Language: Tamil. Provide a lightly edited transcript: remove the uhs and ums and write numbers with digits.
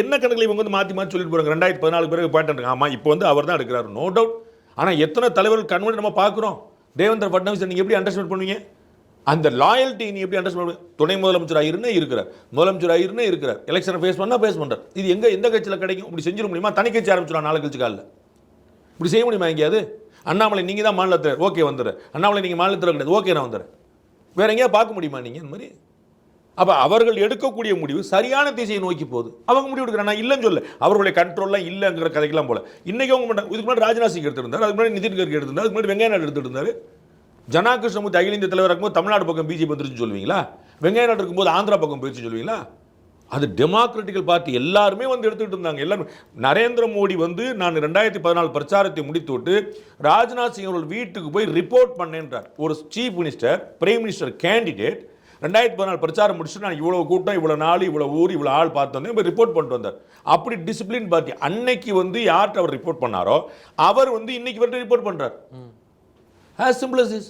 என்ன கணக்கில் இவங்க வந்து மாற்றி மாற்றி சொல்லிட்டு போகிறாங்க. 2014 பிறகு பாயிண்ட் ஆமாம் இப்போ வந்து அவர் தான் எடுக்கிறாரு, நோ டவுட். ஆனால் எத்தனை தலைவர்கள் கண்மணி நம்ம பார்க்குறோம். தேவேந்திர ஃபட்னவிஸ் நீங்கள் எப்படி அண்டர்ஸ்டாண்ட் பண்ணுவீங்க? அந்த லாயல்ட்டி நீ எப்படி அண்டர்ஸ்டாண்ட் பண்ணுவீங்க? துணை முதலமைச்சர் ஆயிருன்னே இருக்கிறார், முதலமைச்சர் ஆயிருன்னே இருக்கிறார், எலெக்ஷனை ஃபேஸ் பண்ணுறார். இது எந்த கட்சியில் கிடைக்கும்? இப்படி செஞ்சிட முடியுமா? தனி கட்சி ஆரம்பிச்சிடலாம் நாலு கட்சி காலில். இப்படி செய்ய முடியுமா எங்கேயாவது? அண்ணாமலை நீங்கள் தான் மாநிலத்தில், ஓகே வந்துடுறேன். அண்ணாமலை நீங்கள் மாநிலத்தில் கிடையாது, ஓகே நான் வந்துடுறேன். வேற எங்கேயா பார்க்க முடியுமா நீங்கள் இந்த மாதிரி? அப்போ அவர்கள் எடுக்கக்கூடிய முடிவு சரியான திசையை நோக்கி போகுது. அவங்க முடிவு எடுக்கிறாங்க, நான் இல்லைன்னு சொல்ல, அவர்களுடைய கண்ட்ரோல்லாம் இல்லைங்கிற கதைக்கெல்லாம் போல. இன்னைக்கு அவங்க பண்ணாங்க. இதுக்கு முன்னாடி ராஜ்நாத் சிங் எடுத்திருந்தார், அதுக்கு முன்னாடி நிதின் கட்கரி எடுத்திருந்தார், அதுக்கு முன்னாடி வெங்கையா நாயுடு எடுத்துட்டு இருந்தார். ஜனா கிருஷ்ணமூர்த்தி அகில இந்திய தலைவராக இருக்கும்போது தமிழ்நாடு பக்கம் பிஜேபி வந்துருச்சுன்னு சொல்லுவீங்களா? வெங்கையா நாயுடு இருக்கும்போது ஆந்திரா பக்கம் போயிடுச்சு சொல்லுவீங்களா? அது டெமோக்ராட்டிக்கல் பார்ட்டி எல்லாருமே வந்து எடுத்துக்கிட்டு இருந்தாங்க. எல்லாரும் நரேந்திர மோடி வந்து நான் 2014 பிரச்சாரத்தை முடித்துவிட்டு ராஜ்நாத் சிங் அவர்கள் வீட்டுக்கு போய் ரிப்போர்ட் பண்ணேன்றார். ஒரு chief minister, prime minister candidate 2014 பிரச்சாரம் முடிச்சுட்டு நான் இவ்வளவு கூட்டம், இவ்வளவு நாள், இவ்வளவு ஊர், இவ்வளவு ஆள் பார்த்து வந்தேன், ரிப்போர்ட் பண்ணிட்டு வந்தார். அப்படி டிசிப்ளின் பார்ட்டி. அன்னைக்கு வந்து யார்கிட்ட அவர் ரிப்போர்ட் பண்ணாரோ அவர் வந்து இன்னைக்கு வந்து ரிப்போர்ட் பண்றார். as simple as this.